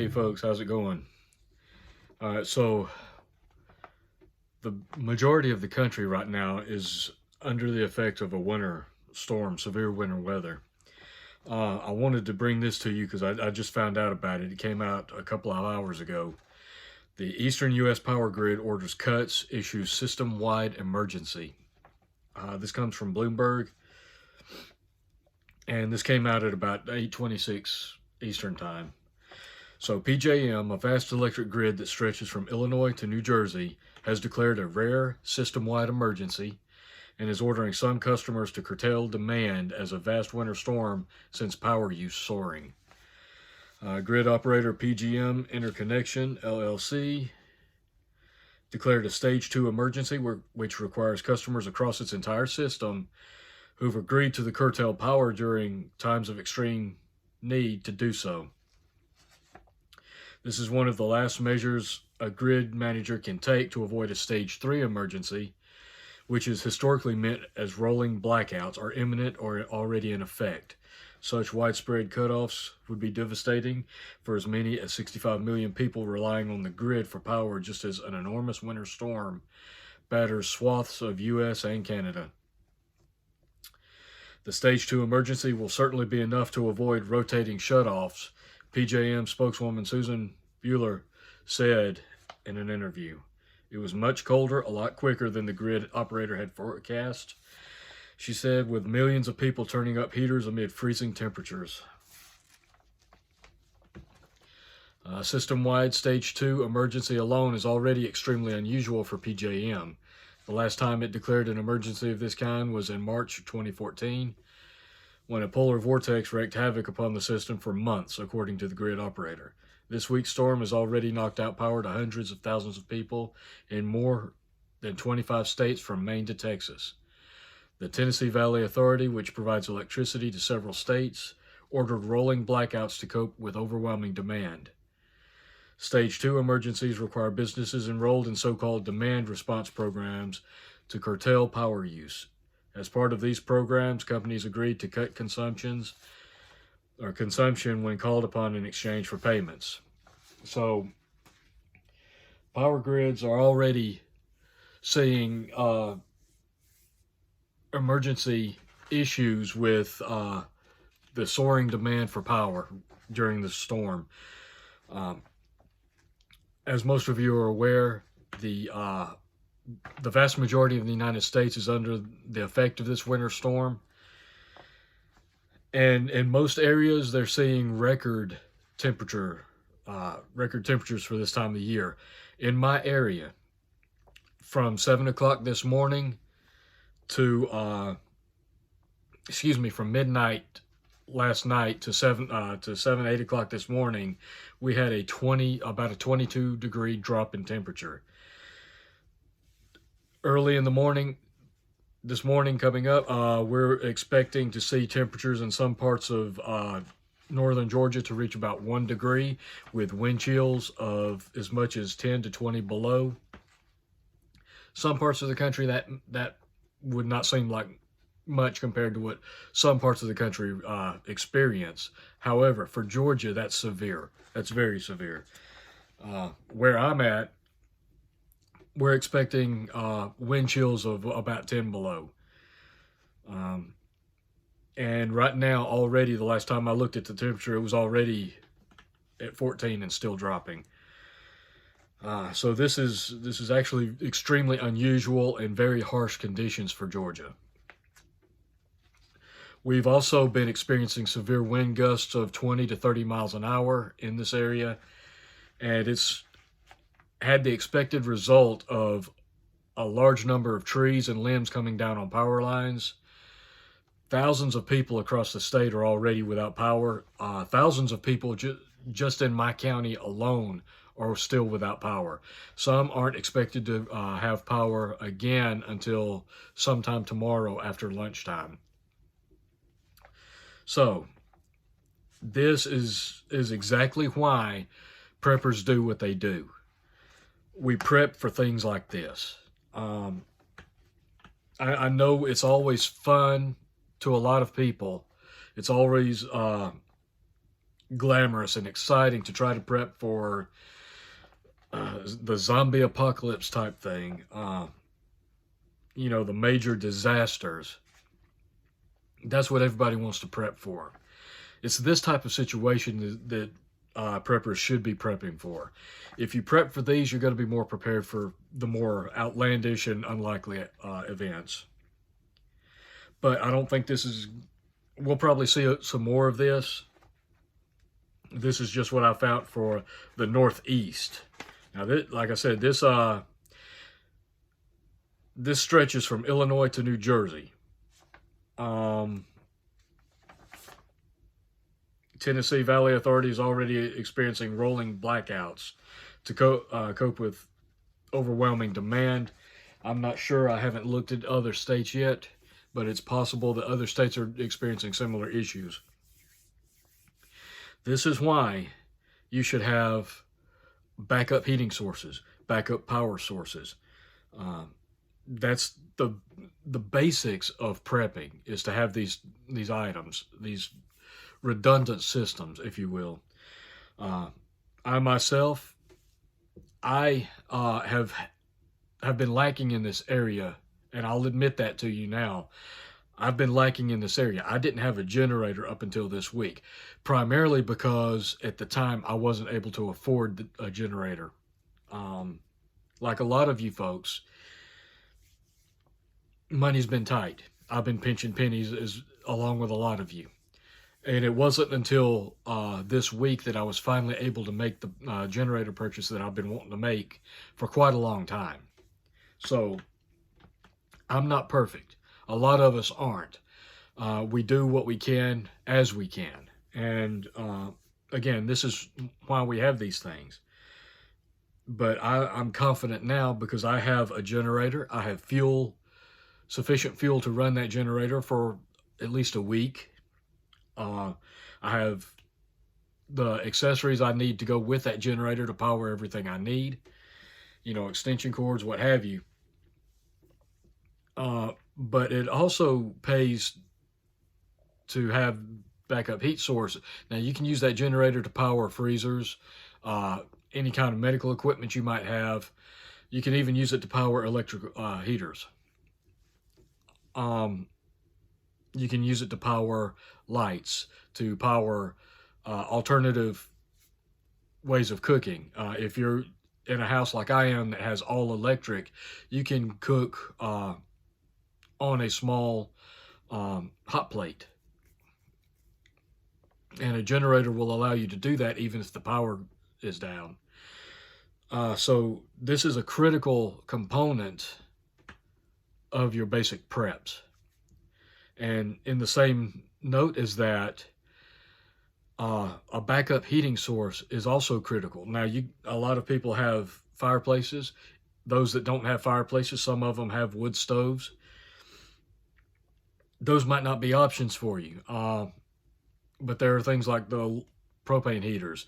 Hey folks, how's it going? So the majority of the country right now is under the effect of a winter storm, severe winter weather. I wanted to bring this to you because I just found out about it. It came out a couple of hours ago. The Eastern U.S. power grid orders cuts, issues system-wide emergency. This comes from Bloomberg, and this came out at about 8:26 Eastern time. So PJM, a vast electric grid that stretches from Illinois to New Jersey, has declared a rare system-wide emergency and is ordering some customers to curtail demand as a vast winter storm sends power use soaring. Grid operator PJM Interconnection LLC declared a stage 2 emergency, which requires customers across its entire system who've agreed to the curtailed power during times of extreme need to do so. This is one of the last measures a grid manager can take to avoid a stage 3 emergency, which is historically meant as rolling blackouts are imminent or already in effect. Such widespread cutoffs would be devastating for as many as 65 million people relying on the grid for power, just as an enormous winter storm batters swaths of US and Canada. The stage 2 emergency will certainly be enough to avoid rotating shutoffs, PJM spokeswoman Susan Buehler said in an interview. It was much colder, a lot quicker than the grid operator had forecast, she said, with millions of people turning up heaters amid freezing temperatures. System-wide stage 2 emergency alone is already extremely unusual for PJM. The last time it declared an emergency of this kind was in March 2014, when a polar vortex wreaked havoc upon the system for months, according to the grid operator. This week's storm has already knocked out power to hundreds of thousands of people in more than 25 states from Maine to Texas. The Tennessee Valley Authority, which provides electricity to several states, ordered rolling blackouts to cope with overwhelming demand. Stage 2 emergencies require businesses enrolled in so-called demand response programs to curtail power use. As part of these programs, companies agreed to cut consumption when called upon in exchange for payments. So, power grids are already seeing emergency issues with the soaring demand for power during the storm. As most of you are aware, the vast majority of the United States is under the effect of this winter storm. And in most areas, they're seeing record temperatures for this time of year. In my area, from 7 o'clock this morning to, from midnight last night to 8 o'clock this morning, we had about a 22 degree drop in temperature. Early in the morning, this morning coming up, we're expecting to see temperatures in some parts of northern Georgia to reach about 1 degree with wind chills of as much as 10 to 20 below. Some parts of the country that would not seem like much compared to what some parts of the country experience. However, for Georgia, that's severe. That's very severe. Where I'm at, we're expecting wind chills of about 10 below. And right now, already, the last time I looked at the temperature, it was already at 14 and still dropping. So this is actually extremely unusual and very harsh conditions for Georgia. We've also been experiencing severe wind gusts of 20 to 30 miles an hour in this area, and it's had the expected result of a large number of trees and limbs coming down on power lines. Thousands of people across the state are already without power. Thousands of people just in my county alone are still without power. Some aren't expected to have power again until sometime tomorrow after lunchtime. So, this is exactly why preppers do what they do. We prep for things like this. I know it's always fun to a lot of people. It's always glamorous and exciting to try to prep for the zombie apocalypse type thing, you know, the major disasters. That's what everybody wants to prep for. It's this type of situation that preppers should be prepping for. If you prep for these, you're going to be more prepared for the more outlandish and unlikely events. But I don't think this is, we'll probably see some more of this. This is just what I found for the Northeast. Now, this, like I said, this stretches from Illinois to New Jersey. Tennessee Valley Authority is already experiencing rolling blackouts to cope with overwhelming demand. I'm not sure. I haven't looked at other states yet, but it's possible that other states are experiencing similar issues. This is why you should have backup heating sources, backup power sources. That's the basics of prepping, is to have these items, these redundant systems, if you will. I myself, I have been lacking in this area, and I'll admit that to you now. I've been lacking in this area. I didn't have a generator up until this week, primarily because at the time I wasn't able to afford a generator. Like a lot of you folks, money's been tight. I've been pinching pennies along with a lot of you. And it wasn't until this week that I was finally able to make the generator purchase that I've been wanting to make for quite a long time. So I'm not perfect. A lot of us aren't. We do what we can as we can. And again, this is why we have these things. But I'm confident now because I have a generator. I have fuel, sufficient fuel to run that generator for at least a week. I have the accessories I need to go with that generator to power everything I need. You know, extension cords, what have you. But it also pays to have backup heat source. Now, you can use that generator to power freezers, any kind of medical equipment you might have. You can even use it to power electric heaters. You can use it to power lights, to power alternative ways of cooking. If you're in a house like I am that has all electric, you can cook on a small hot plate. And a generator will allow you to do that even if the power is down. So this is a critical component of your basic preps. And in the same note as that, a backup heating source is also critical. Now, a lot of people have fireplaces. Those that don't have fireplaces, some of them have wood stoves. Those might not be options for you. But there are things like the propane heaters,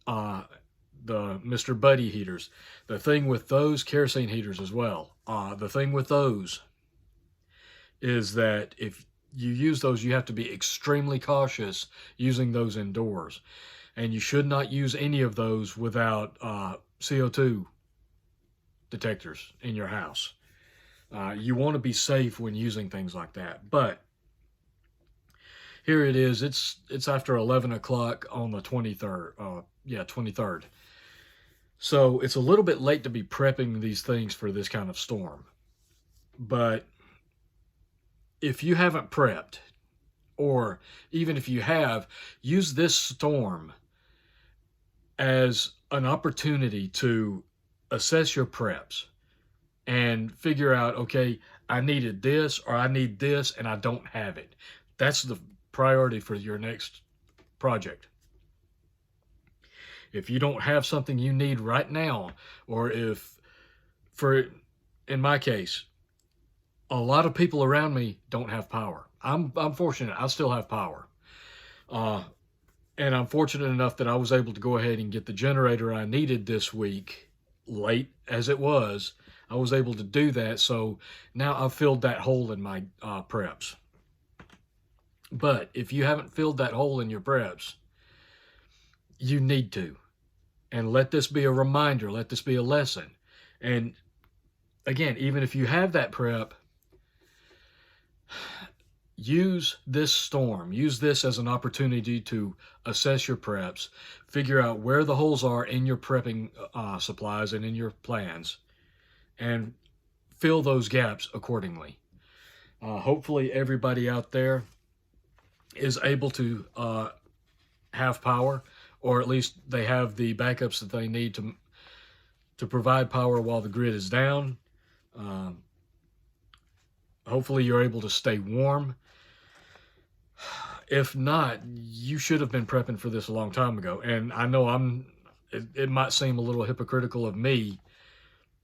the Mr. Buddy heaters. The thing with those, kerosene heaters as well. The thing with those is that if you use those, you have to be extremely cautious using those indoors. And you should not use any of those without CO2 detectors in your house. You want to be safe when using things like that. But here it is. It's after 11 o'clock on the 23rd. 23rd. So it's a little bit late to be prepping these things for this kind of storm. But if you haven't prepped, or even if you have, use this storm as an opportunity to assess your preps and figure out, okay, I needed this or I need this and I don't have it. That's the priority for your next project. If you don't have something you need right now, or if, in my case, a lot of people around me don't have power. I'm fortunate. I still have power. And I'm fortunate enough that I was able to go ahead and get the generator I needed this week, late as it was. I was able to do that. So now I've filled that hole in my preps. But if you haven't filled that hole in your preps, you need to. And let this be a reminder, let this be a lesson. And again, even if you have that prep, use this storm, use this as an opportunity to assess your preps, figure out where the holes are in your prepping supplies and in your plans, and fill those gaps accordingly. Hopefully everybody out there is able to have power, or at least they have the backups that they need to provide power while the grid is down. Hopefully you're able to stay warm. If not, you should have been prepping for this a long time ago. And I know it might seem a little hypocritical of me.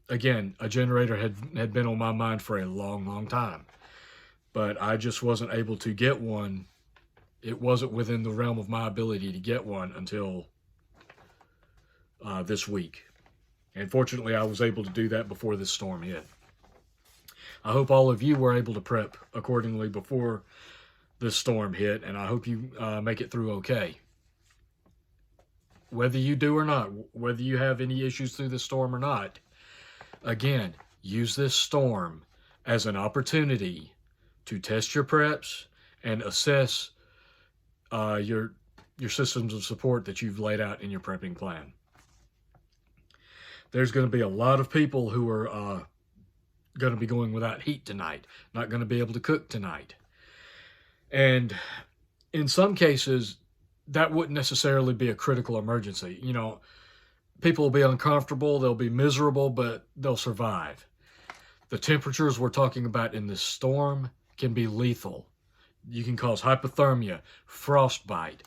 Again, a generator had been on my mind for a long time, but I just wasn't able to get one. It wasn't within the realm of my ability to get one until this week. And fortunately, I was able to do that before this storm hit. I hope all of you were able to prep accordingly before this storm hit, and I hope you make it through okay. Whether you do or not, whether you have any issues through the storm or not, again, use this storm as an opportunity to test your preps and assess your systems of support that you've laid out in your prepping plan. There's going to be a lot of people who are going to be going without heat tonight, not going to be able to cook tonight. And in some cases, that wouldn't necessarily be a critical emergency. You know, people will be uncomfortable, they'll be miserable, but they'll survive. The temperatures we're talking about in this storm can be lethal. You can cause hypothermia, frostbite.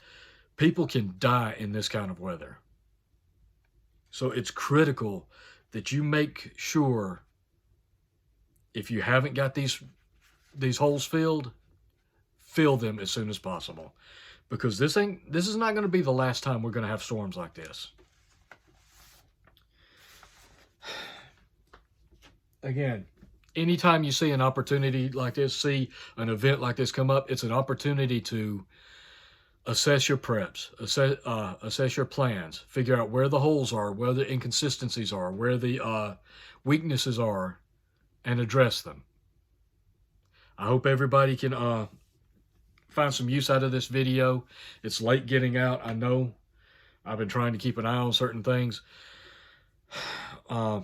People can die in this kind of weather. So it's critical that you make sure, if you haven't got these holes filled, fill them as soon as possible, because this is not going to be the last time we're going to have storms like this. Again, anytime you see an opportunity like this, see an event like this come up, it's an opportunity to assess your preps, assess your plans, figure out where the holes are, where the inconsistencies are, where the weaknesses are, and address them. I hope everybody can find some use out of this video. It's late getting out, I know. I've been trying to keep an eye on certain things. I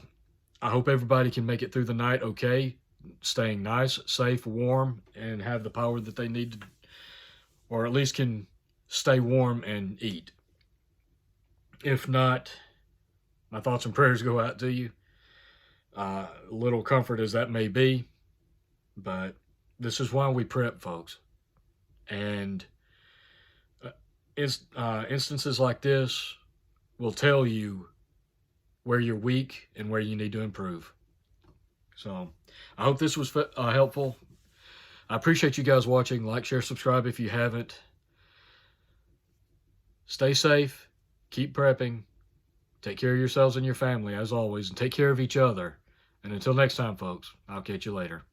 hope everybody can make it through the night okay, staying nice, safe, warm, and have the power that they need to, or at least can stay warm and eat. If not, my thoughts and prayers go out to you. Little comfort as that may be, but this is why we prep, folks. And instances like this will tell you where you're weak and where you need to improve. So I hope this was helpful. I appreciate you guys watching. Like, share, subscribe if you haven't. Stay safe. Keep prepping. Take care of yourselves and your family, as always, and take care of each other. And until next time, folks, I'll catch you later.